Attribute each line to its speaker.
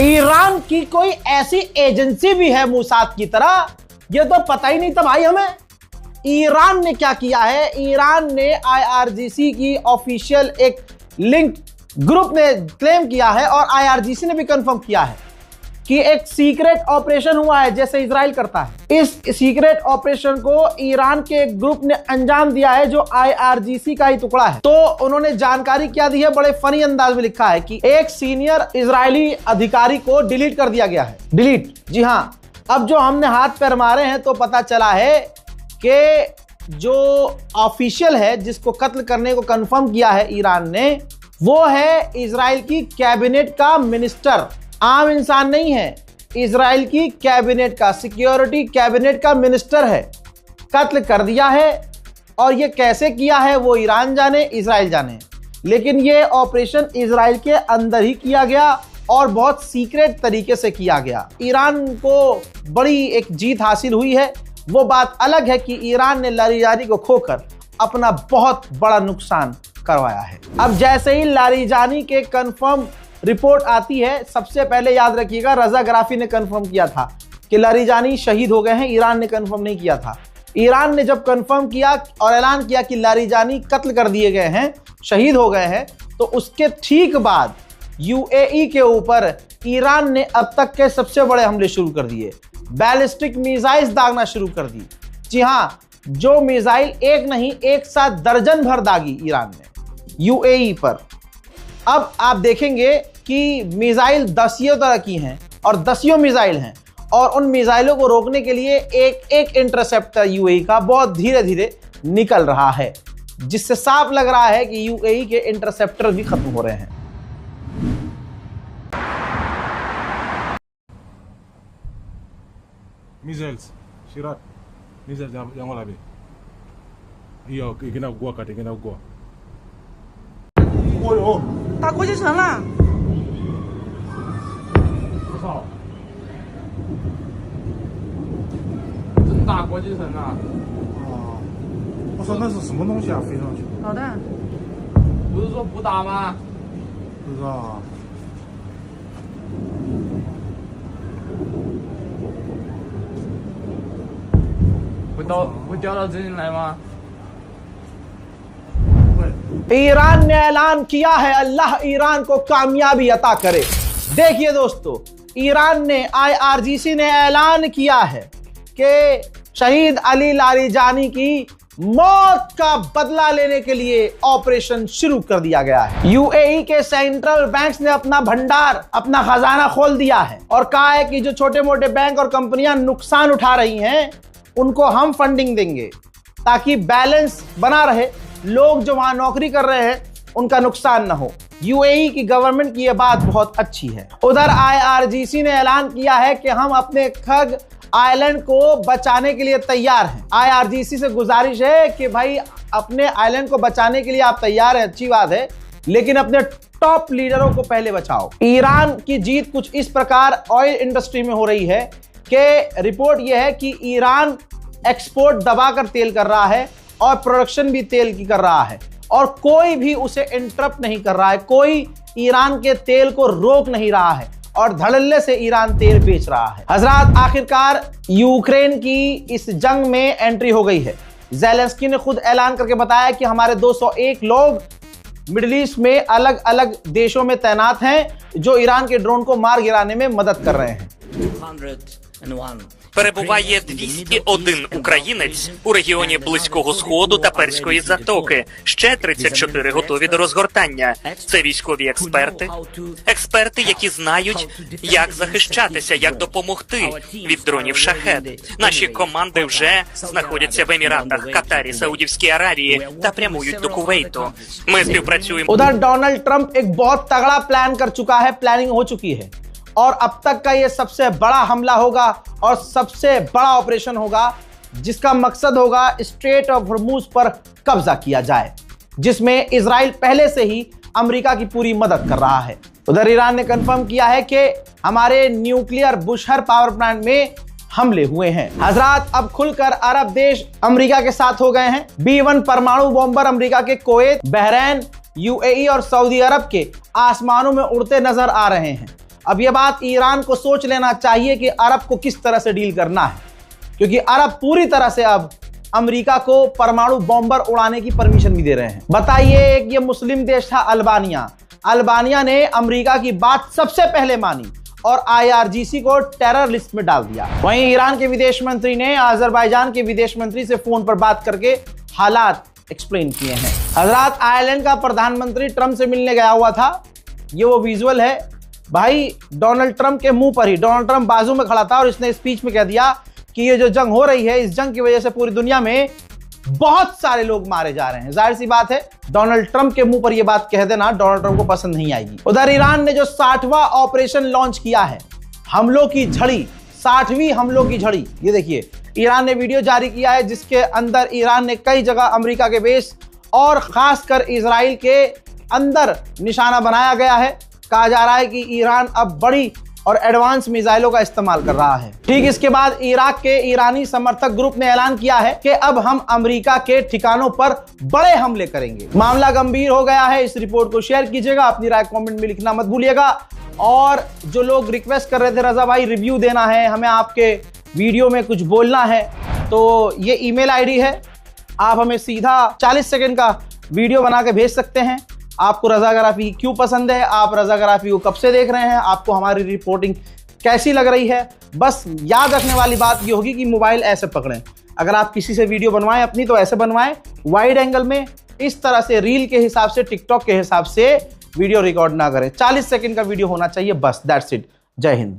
Speaker 1: Iran की कोई ऐसी एजेंसी भी है मोसाद की तरह, ये तो पता ही नहीं था भाई हमें। ईरान ने क्या किया है, ईरान ने आईआरजीसी की ऑफिशियल एक लिंक ग्रुप ने क्लेम किया है और आईआरजीसी ने भी कंफर्म किया है कि एक सीक्रेट ऑपरेशन हुआ है जैसे इजराइल करता है। इस सीक्रेट ऑपरेशन को ईरान के एक ग्रुप ने अंजाम दिया है जो आईआरजीसी का ही टुकड़ा है। तो उन्होंने जानकारी क्या दी है, बड़े फनी अंदाज में लिखा है कि एक सीनियर इजरायली अधिकारी को डिलीट कर दिया गया है। डिलीट, जी हां। अब जो हमने हाथ पैर मारे हैं तो पता चला है कि जो ऑफिशियल है जिसको कत्ल करने को कंफर्म किया है ईरान ने, वो है इजराइल की कैबिनेट का मिनिस्टर। आम इंसान नहीं है, इजराइल की कैबिनेट का, सिक्योरिटी कैबिनेट का मिनिस्टर है। कत्ल कर दिया है और ये कैसे किया है वो ईरान जाने, इजराइल जाने। लेकिन ये ऑपरेशन इजराइल के अंदर ही किया गया और बहुत सीक्रेट तरीके से किया गया। ईरान को बड़ी एक जीत हासिल हुई है। वो बात अलग है कि ईरान ने लारिजानी को खोकर अपना बहुत बड़ा नुकसान करवाया है। अब जैसे ही लारिजानी के कंफर्म रिपोर्ट आती है, सबसे पहले याद रखिएगा रजा गराफी ने कंफर्म किया था कि लारिजानी शहीद हो गए हैं, ईरान ने कंफर्म नहीं किया था। ईरान ने जब कंफर्म किया और ऐलान किया कि लारिजानी कत्ल कर दिए गए हैं, शहीद हो गए हैं, तो उसके ठीक बाद यूएई के ऊपर ईरान ने अब तक के सबसे बड़े हमले शुरू कर दिए। बैलिस्टिक मिसाइल्स दागना शुरू कर दी। जी हां, जो मिसाइल एक नहीं, एक साथ दर्जन भर दागी ईरान ने यूएई पर। अब आप देखेंगे कि मिसाइल दसियों तरह की हैं और दसियों मिसाइल हैं और उन मिसाइलों को रोकने के लिए एक एक इंटरसेप्टर यूएई का बहुत धीरे धीरे निकल रहा है, जिससे साफ लग रहा है कि यूएई के इंटरसेप्टर भी खत्म हो रहे हैं।
Speaker 2: Missiles, Shirat, missiles yang wala be. Iya, kena gua kata kena gua. Oh,
Speaker 3: 打国际城了。
Speaker 2: 多少？
Speaker 4: 真打国际城啊！
Speaker 2: 啊，我说那是什么东西啊？飞上去？
Speaker 3: 导弹。
Speaker 4: 不是说不打吗？
Speaker 2: 不知道啊。
Speaker 4: 会掉到这里来吗？
Speaker 1: Iran ने ऐलान किया है, अल्लाह ईरान को कामयाबी अता करे। देखिए दोस्तों, ईरान ने, आईआरजीसी ने ऐलान किया है कि शहीद अली लारिजानी की मौत का बदला लेने के लिए ऑपरेशन शुरू कर दिया गया है। यूएई के सेंट्रल बैंक्स ने अपना भंडार, अपना खजाना खोल दिया है और कहा है कि जो छोटे मोटे बैंक और कंपनियां नुकसान उठा रही हैं उनको हम फंडिंग देंगे ताकि बैलेंस बना रहे, लोग जो वहां नौकरी कर रहे हैं उनका नुकसान ना हो। यूएई की गवर्नमेंट की यह बात बहुत अच्छी है। उधर आईआरजीसी ने ऐलान किया है कि हम अपने खग आइलैंड को बचाने के लिए तैयार हैं। आईआरजीसी से गुजारिश है कि भाई अपने आइलैंड को बचाने के लिए आप तैयार हैं, अच्छी बात है, लेकिन अपने टॉप लीडरों को पहले बचाओ। ईरान की जीत कुछ इस प्रकार ऑयल इंडस्ट्री में हो रही है कि रिपोर्ट यह है कि ईरान एक्सपोर्ट दबाकर तेल कर रहा है और प्रोडक्शन भी तेल की कर रहा है और कोई भी उसे इंटरप्ट नहीं कर रहा है, कोई ईरान के तेल को रोक नहीं रहा है और धड़ल्ले से ईरान तेल बेच रहा है। हजरात, आखिरकार यूक्रेन की इस जंग में एंट्री हो गई है। ज़ेलेंस्की ने खुद ऐलान करके बताया कि हमारे 201 लोग मिडिल ईस्ट में अलग अलग देशों में तैनात हैं जो ईरान के ड्रोन को मार गिराने में मदद कर रहे हैं।
Speaker 5: Перебуває 201 українець у регіоні Близького Сходу та Перської затоки. Ще 34 готові до розгортання. Це військові експерти, які знають, як захищатися, як допомогти від дронів «Шахед». Наші команди вже знаходяться в Еміратах, Катарі, Саудівській Аравії та прямують до Кувейту. Ми співпрацюємо.
Speaker 1: उधर डोनाल्ड ट्रंप एक बहुत तगड़ा प्लान कर चुका है, प्लानिंग हो चुकी है और अब तक का यह सबसे बड़ा हमला होगा और सबसे बड़ा ऑपरेशन होगा जिसका मकसद होगा स्ट्रेट ऑफ हॉर्मुज पर कब्जा किया जाए, जिसमें इजराइल पहले से ही अमेरिका की पूरी मदद कर रहा है। उधर ईरान ने कंफर्म किया है कि हमारे न्यूक्लियर बुशहर पावर प्लांट में हमले हुए हैं। हजरात, अब खुलकर अरब देश अमेरिका के साथ हो गए हैं। B-1 परमाणु बॉम्बर अमेरिका के कुवैत, बहरैन, यूएई और सऊदी अरब के आसमानों में उड़ते नजर आ रहे हैं। अब यह बात ईरान को सोच लेना चाहिए कि अरब को किस तरह से डील करना है, क्योंकि अरब पूरी तरह से अब अमेरिका को परमाणु बॉम्बर उड़ाने की परमिशन भी दे रहे हैं। बताइए, एक ये मुस्लिम देश था अल्बानिया। अल्बानिया ने अमेरिका की बात सबसे पहले मानी और आईआरजीसी को टेरर लिस्ट में डाल दिया। वहीं ईरान के विदेश मंत्री ने अजरबैजान के विदेश मंत्री से फोन पर बात करके हालात एक्सप्लेन किए हैं। हजरात, आयरलैंड का प्रधानमंत्री ट्रंप से मिलने गया हुआ था। ये वो विजुअल है भाई, डोनाल्ड ट्रंप के मुंह पर ही। डोनाल्ड ट्रंप बाजू में खड़ा था और इसने स्पीच में कह दिया कि ये जो जंग हो रही है, इस जंग की वजह से पूरी दुनिया में बहुत सारे लोग मारे जा रहे हैं। जाहिर सी बात है, डोनाल्ड ट्रंप के मुंह पर यह बात कह देना डोनाल्ड ट्रंप को पसंद नहीं आएगी। उधर ईरान ने जो 60वां ऑपरेशन लॉन्च किया है, हमलों की झड़ी, 60वीं हमलों की झड़ी, ये देखिए ईरान ने वीडियो जारी किया है जिसके अंदर ईरान ने कई जगह अमेरिका के बेस और खासकर इजराइल के अंदर निशाना बनाया गया है। कहा जा रहा है कि ईरान अब बड़ी और एडवांस मिसाइलों का इस्तेमाल कर रहा है। ठीक इसके बाद इराक के ईरानी समर्थक ग्रुप ने ऐलान किया है कि अब हम अमेरिका के ठिकानों पर बड़े हमले करेंगे। मामला गंभीर हो गया है। इस रिपोर्ट को शेयर कीजिएगा, अपनी राय कमेंट में लिखना मत भूलिएगा। और जो लोग रिक्वेस्ट कर रहे थे रजा भाई रिव्यू देना है, हमें आपके वीडियो में कुछ बोलना है, तो ये ईमेल आईडी है, आप हमें सीधा 40 सेकंड का वीडियो बना के भेज सकते हैं। आपको रजाग्राफी क्यों पसंद है, आप रजाग्राफी को कब से देख रहे हैं, आपको हमारी रिपोर्टिंग कैसी लग रही है। बस याद रखने वाली बात ये होगी कि मोबाइल ऐसे पकड़ें। अगर आप किसी से वीडियो बनवाएं अपनी, तो ऐसे बनवाएं वाइड एंगल में, इस तरह से रील के हिसाब से, टिकटॉक के हिसाब से वीडियो रिकॉर्ड ना करें। 40 सेकंड का वीडियो होना चाहिए बस, दैट्स इट। जय हिंद।